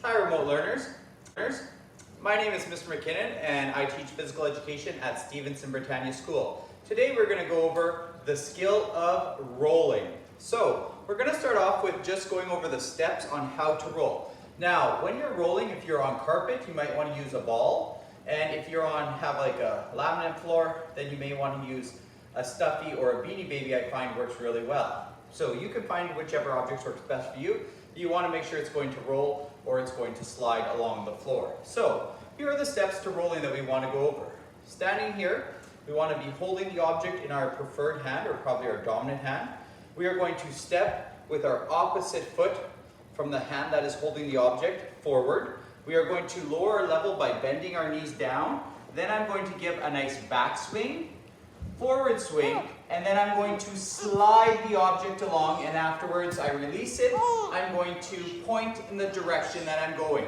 Hi remote learners. My name is Mr. McKinnon and I teach physical education at Stevenson Britannia School. Today we're going to go over the skill of rolling. So we're going to start off with just going over the steps on how to roll. Now when you're rolling, if you're on carpet, you might want to use a ball. And if you're have like a laminate floor, then you may want to use a stuffy or a Beanie Baby. I find works really well. So you can find whichever objects works best for you. You want to make sure it's going to roll or it's going to slide along the floor. So here are the steps to rolling that we want to go over. Standing here, we want to be holding the object in our preferred hand or probably our dominant hand. We are going to step with our opposite foot from the hand that is holding the object forward. We are going to lower our level by bending our knees down. Then I'm going to give a nice back swing, forward swing, and then I'm going to slide the object along, and afterwards I release it. I'm going to point in the direction that I'm going.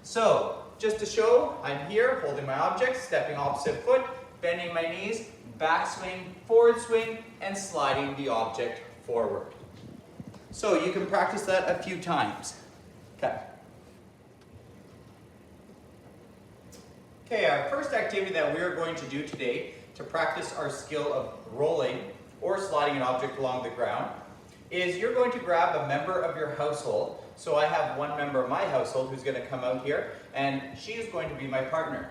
So, just to show, I'm here holding my object, stepping opposite foot, bending my knees, back swing, forward swing, and sliding the object forward. So you can practice that a few times. Okay, our first activity that we are going to do today to practice our skill of rolling or sliding an object along the ground is you're going to grab a member of your household. So I have one member of my household who's going to come out here, and she is going to be my partner.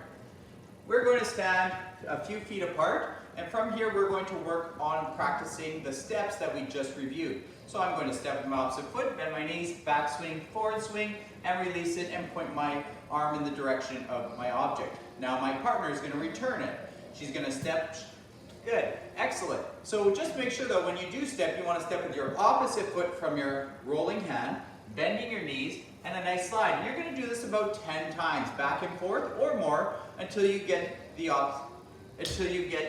We're going to stand a few feet apart, and from here we're going to work on practicing the steps that we just reviewed. So I'm going to step with my opposite foot, bend my knees, back swing, forward swing, and release it and point my arm in the direction of my object. Now my partner is going to return it. She's going to step. Good. Excellent. So just make sure that when you do step, you want to step with your opposite foot from your rolling hand, bending your knees, and a nice slide. And you're going to do this about 10 times, back and forth or more, until you get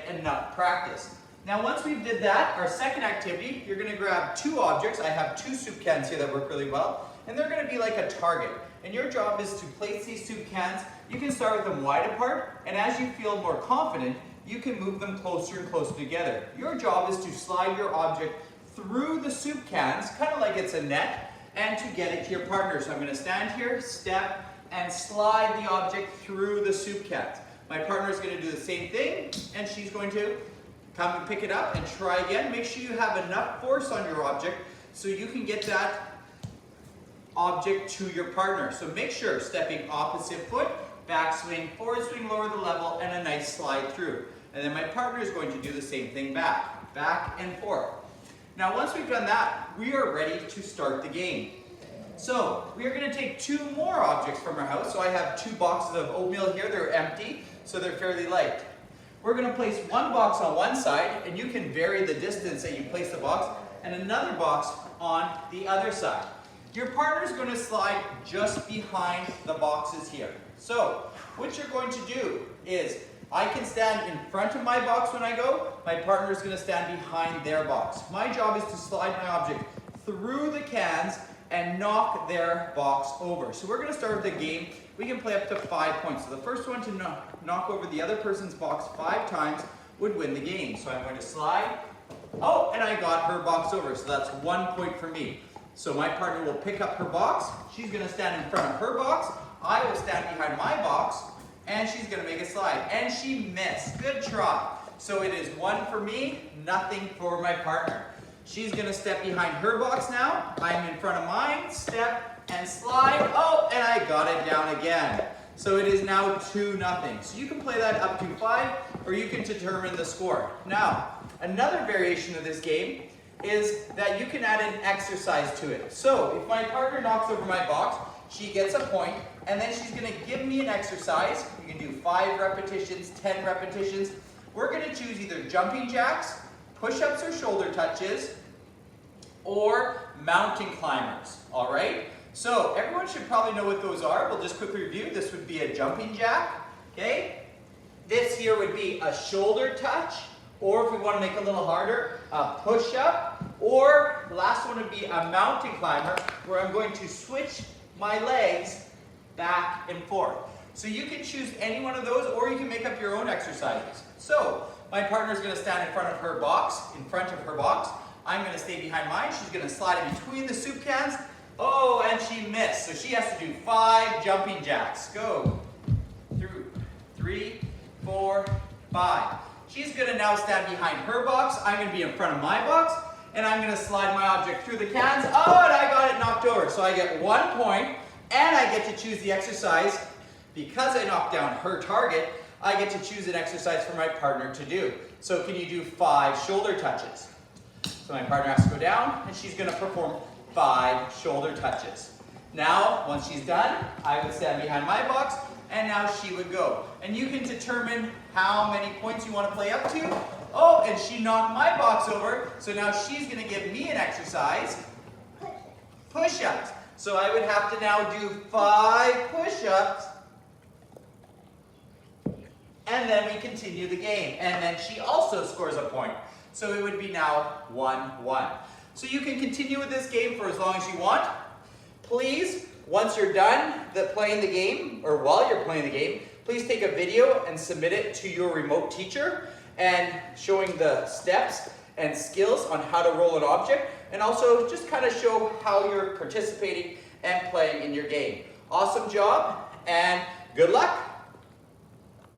enough practice. Now once we've did that, our second activity, you're going to grab two objects. I have two soup cans here that work really well, and they're going to be like a target. And your job is to place these soup cans. You can start with them wide apart, and as you feel more confident, you can move them closer and closer together. Your job is to slide your object through the soup cans, kind of like it's a net, and to get it to your partner. So I'm going to stand here, step, and slide the object through the soup cans. My partner is going to do the same thing, and she's going to come and pick it up and try again. Make sure you have enough force on your object so you can get that object to your partner. So make sure, stepping opposite foot, back swing, forward swing, lower the level, and a nice slide through. And then my partner is going to do the same thing back and forth. Now once we've done that, we are ready to start the game. So we are going to take two more objects from our house. So I have two boxes of oatmeal here. They're empty, so they're fairly light. We're going to place one box on one side, and you can vary the distance that you place the box, and another box on the other side. Your partner is going to slide just behind the boxes here. So what you're going to do is, I can stand in front of my box when I go. My partner is going to stand behind their box. My job is to slide my object through the cans and knock their box over. So we're going to start with the game. We can play up to 5 points. So the first one to knock over the other person's box 5 times would win the game. So I'm going to slide. Oh, and I got her box over. So that's 1 point for me. So my partner will pick up her box. She's going to stand in front of her box. I will stand behind my box, and she's going to make a slide. And she missed. Good try. So it is 1 for me, nothing for my partner. She's going to step behind her box now. I'm in front of mine. Step and slide. Oh, and I got it down again. So it is now 2-0. So you can play that up to 5, or you can determine the score. Now, another variation of this game is that you can add an exercise to it. So if my partner knocks over my box, she gets a point, and then she's going to give me an exercise. You can do 5 repetitions, 10 repetitions. We're going to choose either jumping jacks, push-ups or shoulder touches, or mountain climbers. All right? So everyone should probably know what those are. We'll just quickly review. This would be a jumping jack. Okay? This here would be a shoulder touch, or if we want to make it a little harder, a push-up, or the last one would be a mountain climber, where I'm going to switch my legs back and forth. So you can choose any one of those, or you can make up your own exercises. So my partner is going to stand in front of her box, I'm going to stay behind mine. She's going to slide in between the soup cans. Oh, and she missed. So she has to do 5 jumping jacks. Go. Through. 3, 4, 5. She's going to now stand behind her box. I'm going to be in front of my box. And I'm going to slide my object through the cans. Oh, and I got it knocked over. So I get 1 point, and I get to choose the exercise. Because I knocked down her target, I get to choose an exercise for my partner to do. So can you do 5 shoulder touches? So my partner has to go down, and she's going to perform 5 shoulder touches. Now, once she's done, I would stand behind my box, and now she would go. And you can determine how many points you want to play up to. Oh, and she knocked my box over, so now she's going to give me an exercise. Push-ups. So I would have to now do 5 push-ups, and then we continue the game. And then she also scores a point. So it would be now 1-1. So you can continue with this game for as long as you want. Please, once you're done playing the game, or while you're playing the game, please take a video and submit it to your remote teacher, and showing the steps and skills on how to roll an object, and also just kind of show how you're participating and playing in your game. Awesome job, and good luck!